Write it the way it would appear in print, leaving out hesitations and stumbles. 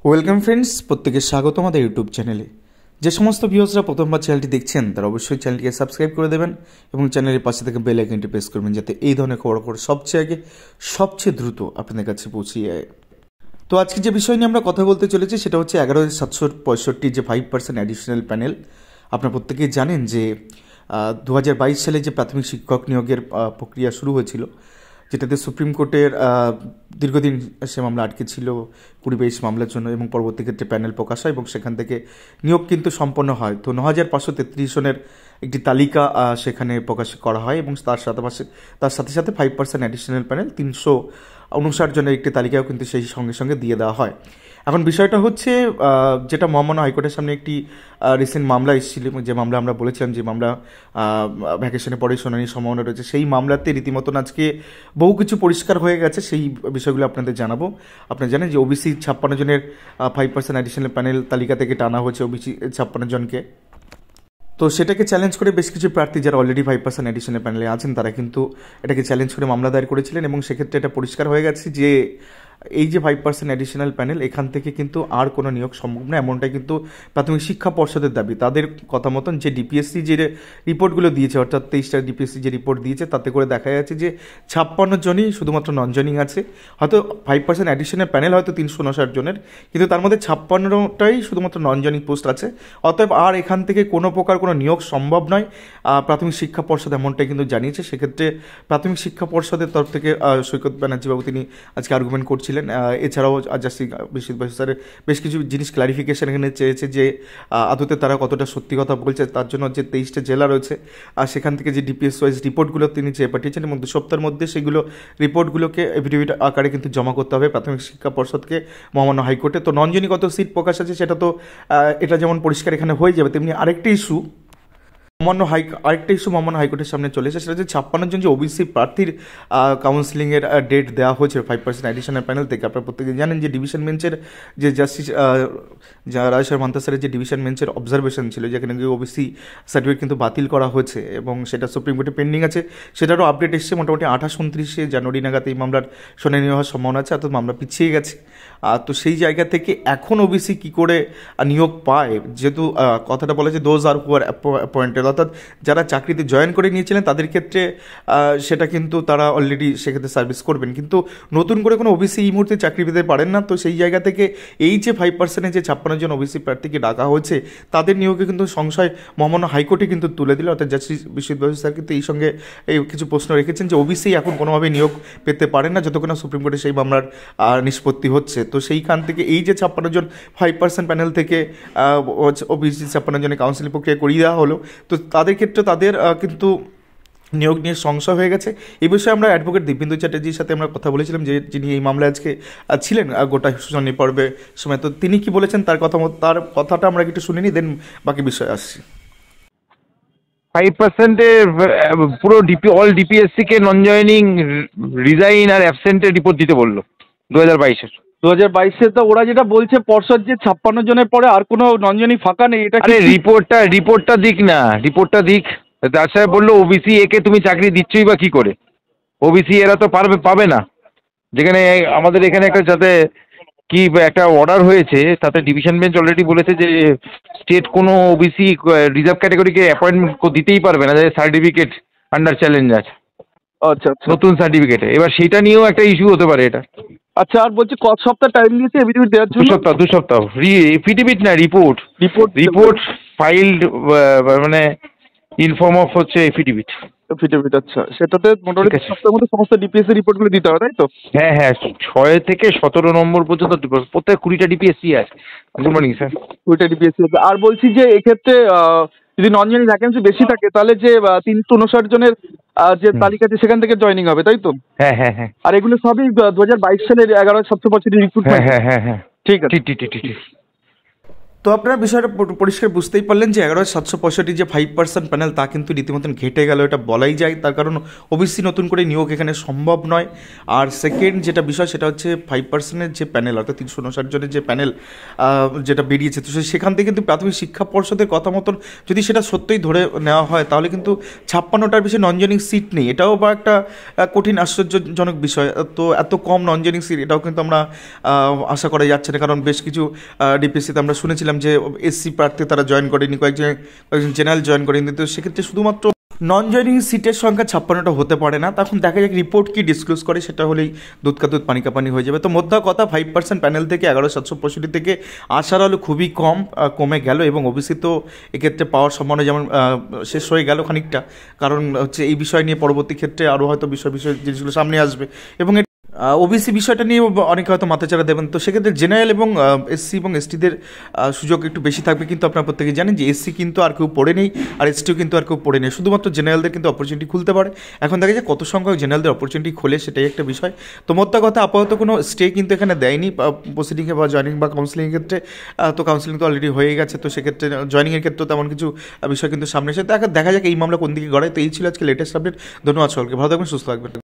Welcome friends, প্রত্যেকের স্বাগত আমাদের ইউটিউব চ্যানেলে। যে সমস্ত ভিউয়ার্সরা প্রথমবার চ্যানেলটি দেখছেন তারা অবশ্যই চ্যানেলটিকে সাবস্ক্রাইব করে দেবেন এবং চ্যানেলের পাশে থেকে বেল আইকনটি প্রেস করবেন, যাতে এই ধরনের খবর সবচেয়ে আগে সবচেয়ে দ্রুত আপনাদের কাছে পৌঁছে যায়। তো আজকে যে বিষয় নিয়ে আমরা কথা বলতে চলেছি সেটা হচ্ছে 11,765 যে 5% অ্যাডিশনাল প্যানেল। আপনারা প্রত্যেকেই জানেন যে 2022 সালে যে প্রাথমিক শিক্ষক নিয়োগের প্রক্রিয়া শুরু হয়েছিল, যেটাতে সুপ্রিম কোর্টের দীর্ঘদিন সে মামলা আটকে ছিল 20-22 মামলার জন্য, এবং পরবর্তী ক্ষেত্রে প্যানেল প্রকাশ হয় এবং সেখান থেকে নিয়োগ কিন্তু সম্পন্ন হয়। তো 9,533 জনের একটি তালিকা সেখানে প্রকাশ করা হয় এবং তার সাথে সাথে 5% অ্যাডিশনাল প্যানেল 359 জনের একটি তালিকাও কিন্তু সেই সঙ্গে সঙ্গে দিয়ে দেওয়া হয়। এখন বিষয়টা হচ্ছে যেটা মহামান্য হাইকোর্টের সামনে একটি রিসেন্ট মামলা এসেছিল, যে মামলা আমরা বলেছিলাম যে মামলা ভ্যাকেশনের পরেই শুনানির সম্ভাবনা রয়েছে, সেই মামলাতে রীতিমতন আজকে বহু কিছু পরিষ্কার হয়ে গেছে। সেই বিষয়গুলো আপনাদের জানাবো। আপনারা জানেন যে ওবিসি 56 জনের 5% অ্যাডিশনাল প্যানেল তালিকা থেকে টানা হয়েছে ওবিসি 56 জনকে। তো সেটাকে চ্যালেঞ্জ করে বেশ কিছু প্রার্থী যারা অলরেডি 5% অ্যাডিশনাল প্যানেলে আছেন তারা কিন্তু এটাকে চ্যালেঞ্জ করে মামলা দায়ের করেছিলেন, এবং সেক্ষেত্রে এটা পরিষ্কার হয়ে গেছে যে এই যে 5% অ্যাডিশনাল প্যানেল, এখান থেকে কিন্তু আর কোনো নিয়োগ সম্ভব না, এমনটাই কিন্তু প্রাথমিক শিক্ষা পর্ষদের দাবি। তাদের কথা মতন যে ডিপিএসসি যে রিপোর্টগুলো দিয়েছে, অর্থাৎ 23টা ডিপিএসসি যে রিপোর্ট দিয়েছে, তাতে করে দেখা যাচ্ছে যে 56 জনই শুধুমাত্র নন জয়নিং আছে। হয়তো 5% অ্যাডিশনাল প্যানেল হয়তো 359 জনের, কিন্তু তার মধ্যে 56টাই শুধুমাত্র নন জয়নিং পোস্ট আছে। অতএব আর এখান থেকে কোনো প্রকার কোনো নিয়োগ সম্ভব নয়, প্রাথমিক শিক্ষা পর্ষদ এমনটাই কিন্তু জানিয়েছে। সেক্ষেত্রে প্রাথমিক শিক্ষা পর্ষদের তরফ থেকে সৈকত ব্যানার্জিবাবু তিনি আজকে আর্গুমেন্ট করছিলেন। এছাড়াও জাস্টিস বিশ্বজিৎ বসু স্যারের বেশ কিছু জিনিস ক্লারিফিকেশন এখানে চেয়েছে, যে আদতে তারা কতটা সত্যি কথা বলছে। তার জন্য যে 23টা জেলা রয়েছে আর সেখান থেকে যে ডিপিএস ওয়াইজ রিপোর্টগুলো তিনি চেয়ে পাঠিয়েছেন, এবং 2 সপ্তাহের মধ্যে সেগুলো রিপোর্টগুলোকে এফিডেভিট আকারে কিন্তু জমা করতে হবে প্রাথমিক শিক্ষা পর্ষদকে মহামান্য হাইকোর্টে। তো নন জয়নিং কত সিট প্রকাশ আছে সেটা তো এটা যেমন পরিষ্কার এখানে হয়ে যাবে, তেমনি আরেকটা ইস্যু মহামান্য হাইকোর্টের সামনে চলে এসেছে, সেটা যে 56 জন যে ওবিসি প্রার্থীর কাউন্সিলিংয়ের ডেট দেওয়া হয়েছে 5% অ্যাডিশনাল প্যানেল থেকে। আপনারা প্রত্যেকে জানেন যে ডিভিশন বেঞ্চের যে জাস্টিস রাজেশ্বর মান্তা স্যারের যে ডিভিশন বেঞ্চের অবজারভেশন ছিল, যেখানে ওবিসি সার্টিফিকেট কিন্তু বাতিল করা হয়েছে এবং সেটা সুপ্রিম কোর্টে পেন্ডিং আছে, সেটারও আপডেট এসছে। মোটামুটি 28-29 জানুয়ারি নাগাদ এই মামলার শুনানি হওয়ার সম্ভাবনা আছে, অর্থাৎ মামলা পিছিয়ে গেছে। তো সেই জায়গা থেকে এখন ওবিসি কী করে নিয়োগ পায়, যেহেতু কথাটা বলা যে those are who are appointed, অর্থাৎ যারা চাকরিতে জয়েন করে নিয়েছিলেন তাদের ক্ষেত্রে সেটা কিন্তু তারা অলরেডি সেক্ষেত্রে সার্ভিস করবেন, কিন্তু নতুন করে কোনো ওবিসি এই মুহূর্তে চাকরি পেতে পারেন না। তো সেই জায়গা থেকে এই যে 5% যে 56 জন ওবিসি প্রার্থীকে ডাকা হয়েছে, তাদের নিয়োগে কিন্তু সংশয় মহামান্য হাইকোর্টে কিন্তু তুলে দিল। অর্থাৎ জাস্টিস বিশ্বজিৎ বসু স্যার কিন্তু এই সঙ্গে এই কিছু প্রশ্ন রেখেছেন যে ওবিসি এখন কোনোভাবে নিয়োগ পেতে পারেন না যতক্ষণ না সুপ্রিম কোর্টে সেই মামলার নিষ্পত্তি হচ্ছে। তো সেইখান থেকে এই যে 56 জন 5% প্যানেল থেকে ওবিসি 56 জনের কাউন্সিলিং প্রক্রিয়া করিয়ে দেওয়া হলো, তো তাদের ক্ষেত্রে তাদের কিন্তু নিয়োগ নিয়ে সংশয় হয়ে গেছে। এই বিষয়ে আমরা অ্যাডভোকেট দিব্যেন্দু চ্যাটার্জির সাথে আমরা কথা বলেছিলাম, যে যিনি এই মামলায় আজকে ছিলেন গোটা শুনানি পর্বে সময়। তো তিনি কি বলেছেন তার কথাটা আমরা একটু শুনিনি, দেন বাকি বিষয়ে আসছি। 5%-এর পুরো অল ডিপিএসসি কে নন জয়নিং, রিজাইন আর অ্যাবসেন্টের রিপোর্ট দিতে বললো 2022-এ। তো ওরা যেটা বলছে পর্ষদ যে 56 জনের পরে আর কোনো নন জয়নিং ফাঁকা নেই, এটা আরে রিপোর্টটা দিক না, রিপোর্টটা দিক। তার সাথে বললো ওবিসি একে তুমি চাকরি দিচ্ছই বা কি করে, ওবিসি এরা তো পাবে না। যেখানে আমাদের এখানে একটা যাতে কি একটা অর্ডার হয়েছে, তাতে ডিভিশন বেঞ্চ অলরেডি বলেছে যে স্টেট কোনো ওবিসি রিজার্ভ ক্যাটাগরিকে অ্যাপয়েন্টমেন্ট দিতেই পারবে না, যাদের সার্টিফিকেট আন্ডার চ্যালেঞ্জ আছে। আচ্ছা, নতুন সার্টিফিকেটে এবার সেটা নিয়েও একটা ইস্যু হতে পারে এটা। আচ্ছা, আর বলছি কত সপ্তাহ টাইম দিয়েছে এফিডেভিট দেওয়ার জন্য? 2 সপ্তাহ। এফিডেভিট না, রিপোর্ট ফাইল্ড, মানে ইনফর্ম অফ হচ্ছে এফিডেভিট। আচ্ছা, সেটাতে মোটামুটি সপ্তাহের মধ্যে সমস্ত ডিপিএসসি রিপোর্টগুলো দিতে হবে, তাই তো? হ্যাঁ, 6 থেকে 17 নম্বর পর্যন্ত প্রত্যেক 20টা ডিপিএসসি আছে। Good morning sir. 2টা ডিপিএসসি আছে। আর বলছি যে এক্ষেত্রে যদি নন জয়নিং ভ্যাকেন্সি বেশি থাকে, তাহলে যে 359 জনের যে তালিকা আছে সেখান থেকে জয়নিং হবে, তাই তো? হ্যাঁ। আর এগুলো সবই 2022 সালের 11,765 রিক্রুটমেন্ট। হ্যাঁ, ঠিক আছে। ঠিক। তো তো আপনারা বিষয়টা পরিষ্কার বুঝতেই পারলেন যে 11,765 যে 5% প্যানেল তা কিন্তু রীতিমতন ঘেটে গেল, এটা বলাই যায়। তার কারণ ওবিসি নতুন করে নিয়োগ এখানে সম্ভব নয়। আর সেকেন্ড যেটা বিষয় সেটা হচ্ছে 5%-এর যে প্যানেল, অর্থাৎ 359 জনের যে প্যানেল যেটা বেরিয়েছে, তো সেখান থেকে কিন্তু প্রাথমিক শিক্ষা পর্ষদের কথা মতন যদি সেটা সত্যিই ধরে নেওয়া হয় তাহলে কিন্তু 56টার বেশি নন জয়েনিং সিট নেই। এটাও বা একটা কঠিন আশ্চর্যজনক বিষয়। তো এত কম নন জয়েনিং সিট এটাও কিন্তু আমরা আশা করা যাচ্ছে না, কারণ বেশ কিছু ডিপিএসসিতে আমরা শুনেছিলাম যে এসসি প্রার্থী তারা জয়েন করেনি, কয়েকজন জেনারেল জয়েন করেনি। তো সেক্ষেত্রে শুধুমাত্র নন জয়েনিং সিটের সংখ্যা 56টা হতে পারে না। তখন দেখা যাক রিপোর্ট কি ডিসক্লোজ করে, সেটা হলেই দুধ কা দুধ পানি কা পানি হয়ে যাবে। তো মোদ্দা কথা 5% প্যানেল থেকে 11,765 থেকে আসার আলো খুবই কমে গেল, এবং ওবিসি তো এক্ষেত্রে পাওয়ার সম্ভাবনা যেমন শেষ হয়ে গেল খানিকটা, কারণ হচ্ছে এই বিষয় নিয়ে পরবর্তী ক্ষেত্রে আরও হয়তো বিষয় জিনিসগুলো সামনে আসবে, এবং ওবিসি বিষয়টা নিয়ে অনেকে হয়তো মাথাচাড়া দেবেন। তো সেক্ষেত্রে জেনারেল এবং এসসি এবং এসটিদের সুযোগ একটু বেশি থাকবে। কিন্তু আপনারা প্রত্যেকে জানেন যে এসসি কিন্তু আর কেউ পড়ে নেই, আর এসটিও কিন্তু আর কেউ পড়ে নেই, শুধুমাত্র জেনারেলদের কিন্তু অপরচুনিটি খুলতে পারে। এখন দেখা যায় কত সংখ্যক জেনারেলদের অপরচুনিটি খোলে, সেটাই একটা বিষয়। তো মোদ্দা কথা আপাতত কোনো স্টে কিন্তু এখানে দেয়নি প্রসিডিংয়ে বা জয়েনিং বা কাউন্সিলিংয়ের ক্ষেত্রে। তো কাউন্সিলিং তো অলরেডি হয়ে গেছে, তো সেক্ষেত্রে জয়েনিংয়ের ক্ষেত্রেও তেমন কিছু বিষয় কিন্তু সামনে এসে দেখা যাক এই মামলা কোন দিকে গড়ায়। তো এই ছিল আজকে লেটেস্ট আপডেট। ধন্যবাদ সকলকে, ভালো থাকবেন, সুস্থ থাকবেন।